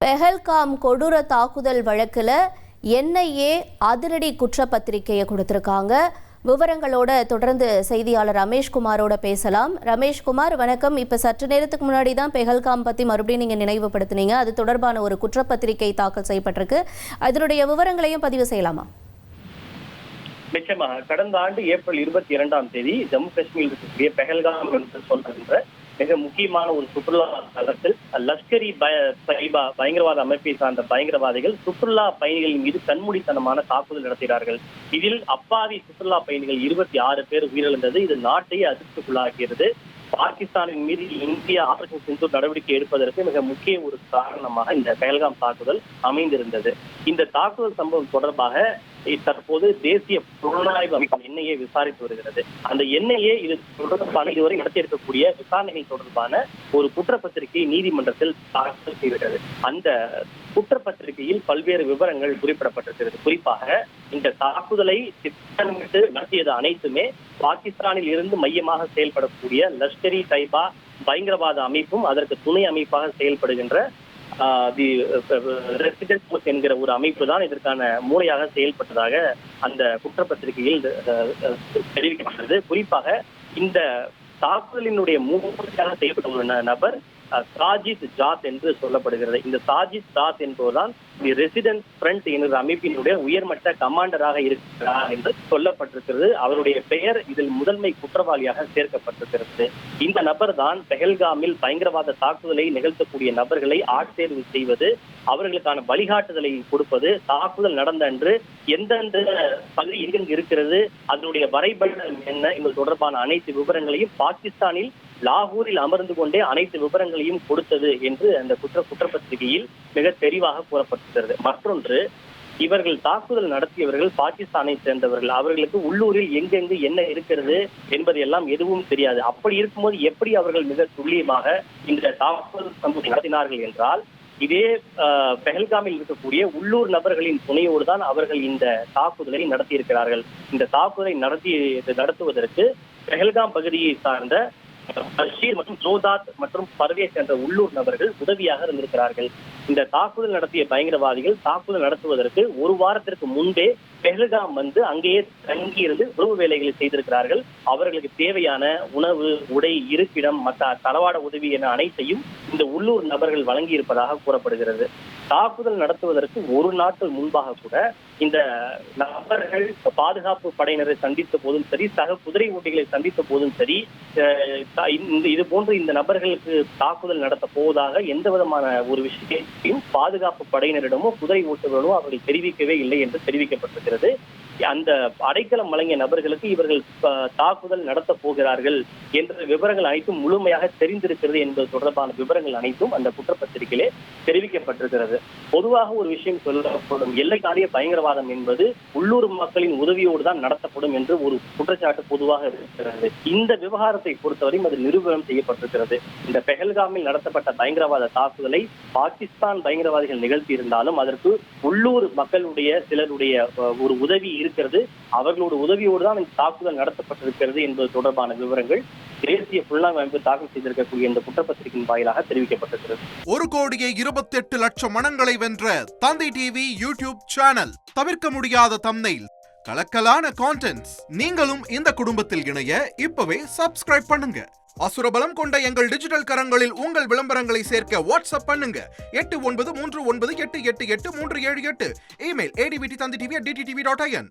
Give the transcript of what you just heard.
பெஹல்காம் கொடூர தாக்குதல் வழக்கில் என்ஐஏ அதிரடி குற்றப்பத்திரிகையை கொடுத்திருக்காங்க. விவரங்களோட தொடர்ந்து செய்தியாளர் ரமேஷ்குமாரோட பேசலாம். ரமேஷ்குமார், வணக்கம். இப்போ சற்று நேரத்துக்கு முன்னாடி தான் பெஹல்காம் பற்றி மறுபடியும் நீங்கள் நினைவுபடுத்தினீங்க. அது தொடர்பான ஒரு குற்றப்பத்திரிகை தாக்கல் செய்யப்பட்டிருக்கு. அதனுடைய விவரங்களையும் பதிவு செய்யலாமா? நிச்சயமாக. கடந்த ஆண்டு ஏப்ரல் 22 ஜம்மு காஷ்மீரில் இருக்கக்கூடிய பெஹல்காம் என்று சொல்கின்ற மிக முக்கியமான ஒரு சுற்றுலா தலத்தில் லஷ்கர் தொய்பா பயங்கரவாத அமைப்பை சார்ந்த பயங்கரவாதிகள் சுற்றுலா பயணிகளின் மீது கண்மூடித்தனமான தாக்குதல் நடத்தினார்கள். இதில் அப்பாவி சுற்றுலா பயணிகள் 26 பேர் உயிரிழந்தது. இது நாட்டை அதிர்ச்சிக்குள்ளாகிறது. பாகிஸ்தானின் மீது இந்தியா ஆபரேஷன் சிந்தூர் நடவடிக்கை எடுப்பதற்கு மிக முக்கிய ஒரு காரணமாக இந்த பெஹல்காம் தாக்குதல் அமைந்திருந்தது. இந்த தாக்குதல் சம்பவம் தொடர்பாக தற்போது தேசிய புலனாய்வு அமைப்பு என்ஐஏ விசாரித்து வருகிறது. அந்த என்ஐஏ இது தொடர்பான இதுவரை நடத்தியிருக்கக்கூடிய விசாரணைகள் தொடர்பான ஒரு குற்றப்பத்திரிகை நீதிமன்றத்தில் தாக்கல் செய்கிறது. அந்த குற்றப்பத்திரிகையில் பல்வேறு விவரங்கள் குறிப்பிடப்பட்டிருக்கிறது. குறிப்பாக இந்த தாக்குதலை திட்டமிட்டு நடத்தியது அனைத்துமே பாகிஸ்தானில் இருந்து மையமாக செயல்படக்கூடிய லஷ்கர் தொய்பா பயங்கரவாத அமைப்பும் அதற்கு துணை அமைப்பாக செயல்படுகின்ற ரெசிடென்ட் போர்ஸ் என்கிற ஒரு அமைப்பு தான் இதற்கான மூளையாக செயல்பட்டதாக அந்த குற்றப்பத்திரிகையில் தெரிவிக்கப்பட்டது. குறிப்பாக இந்த தாக்குதலினுடைய மூளையாக செயல்பட்ட ஒரு நபர் சாஜித் ஜாத் என்று சொல்லப்படுகிறது. இந்த சாஜித் ஜாத் என்பதுதான் ரெசிடென்ட் ஃப்ரண்ட் என்ற அமைப்பினுடைய உயர்மட்ட கமாண்டராக இருக்கிறார் என்று சொல்லப்பட்டிருக்கிறது. அவருடைய பெயர் இதில் முதன்மை குற்றவாளியாக சேர்க்கப்பட்டிருக்கிறது. இந்த நபர் தான் பெஹல்காமில் பயங்கரவாத தாக்குதலை நிகழ்த்தக்கூடிய நபர்களை ஆட்சேர்வு செய்வது, அவர்களுக்கான வழிகாட்டுதலை கொடுப்பது, தாக்குதல் நடந்த அன்று எந்தெந்த பகுதி எங்கெங்கு இருக்கிறது, அதனுடைய வரைபடம் என்ன என்பது தொடர்பான அனைத்து விவரங்களையும் பாகிஸ்தானில் லாகூரில் அமர்ந்து கொண்டே அனைத்து விவரங்களையும் கொடுத்தது என்று அந்த குற்றப்பத்திரிகையில் மிக தெளிவாக கூறப்பட்டிருக்கிறது. மற்றொன்று, இவர்கள் தாக்குதல் நடத்தியவர்கள் பாகிஸ்தானை சேர்ந்தவர்கள். அவர்களுக்கு உள்ளூரில் எங்கெங்கு என்ன இருக்கிறது என்பதெல்லாம் எதுவும் தெரியாது. அப்படி இருக்கும்போது எப்படி அவர்கள் மிக துல்லியமாக இந்த தாக்குதல் சம்பவத்தை நடத்தினார்கள் என்றால், இதே பெஹல்காமில் இருக்கக்கூடிய உள்ளூர் நபர்களின் துணையோடு தான் அவர்கள் இந்த தாக்குதலை நடத்தியிருக்கிறார்கள். இந்த தாக்குதலை நடத்துவதற்கு பெஹல்காம் பகுதியை சார்ந்த பஷீர் மற்றும் ஜோதாத் மற்றும் பர்வேஸ் என்ற உள்ளூர் நபர்கள் உதவியாக இருந்திருக்கிறார்கள். இந்த தாக்குதல் நடத்திய பயங்கரவாதிகள் தாக்குதல் நடத்துவதற்கு ஒரு வாரத்திற்கு முன்பே பெஹல்காம் வந்து அங்கேயே தங்கியிருந்து உறவு வேலைகளை செய்திருக்கிறார்கள். அவர்களுக்கு தேவையான உணவு, உடை, இருப்பிடம், மற்ற தளவாட உதவி என அனைத்தையும் இந்த உள்ளூர் நபர்கள் வழங்கி இருப்பதாக கூறப்படுகிறது. தாக்குதல் நடத்துவதற்கு ஒரு நாட்கள் முன்பாக கூட இந்த நபர்கள் பாதுகாப்பு படையினரை சந்தித்த போதும் சரி, சக குதிரை ஓட்டிகளை சந்தித்த போதும் சரி, இது போன்று இந்த நபர்களுக்கு தாக்குதல் நடத்த போவதாக எந்த விதமான ஒரு விஷயத்தையும் பாதுகாப்பு படையினரிடமோ குதிரை ஓட்டுகளிடமோ அவர்கள் தெரிவிக்கவே இல்லை என்று தெரிவிக்கப்பட்டிருக்கிறது. அந்த அடைக்கலம் வழங்கிய நபர்களுக்கு இவர்கள் தாக்குதல் நடத்த போகிறார்கள் என்ற விவரங்கள் அனைத்தும் முழுமையாக தெரிந்திருக்கிறது என்பது தொடர்பான விவரங்கள் அனைத்தும் அந்த குற்றப்பத்திரிகையிலே தெரிவிக்கப்பட்டிருக்கிறது. பொதுவாக ஒரு விஷயம் சொல்லப்படும், எல்லை தாண்டிய பயங்கரவாதம் என்பது உள்ளூர் மக்களின் உதவியோடு தான் நடத்தப்படும் என்று ஒரு குற்றச்சாட்டு பொதுவாக இருக்கிறது. இந்த விவகாரத்தை பொறுத்தவரையும் அது நிரூபணம் செய்யப்பட்டிருக்கிறது. இந்த பெஹல்காமில் நடத்தப்பட்ட பயங்கரவாத தாக்குதலை பாகிஸ்தான் பயங்கரவாதிகள் நிகழ்த்தி இருந்தாலும் அதற்கு உள்ளூர் மக்களுடைய சிலருடைய ஒரு உதவி இருக்கிறது. அவர்களோட உதவியோடு தான் இந்த தாக்குதல் நடத்தப்பட்டிருக்கிறது என்பது தொடர்பான விவரங்கள் தேசிய புலனாய்வு அமைப்பு தாக்கல் செய்திருக்கக்கூடிய இந்த குற்றப்பத்திரிகையின் வாயிலாக தெரிவிக்கப்பட்டிருக்கிறது. 1,28,00,000 மனங்களை வென்ற தந்தி டிவி யூடியூப் சேனல். தவிர்க்க முடியாத தம்ப்நெயில், கலக்கலான கான்டென்ட்ஸ். நீங்களும் இந்த குடும்பத்தில் இணைய இப்பவே சப்ஸ்கிரைப் பண்ணுங்க. அசுரபலம் கொண்ட எங்கள் டிஜிட்டல் கரங்களில் உங்கள் விளம்பரங்களை சேர்க்க வாட்ஸ்அப் பண்ணுங்க. 8939888838. Email advttv@dttv.in.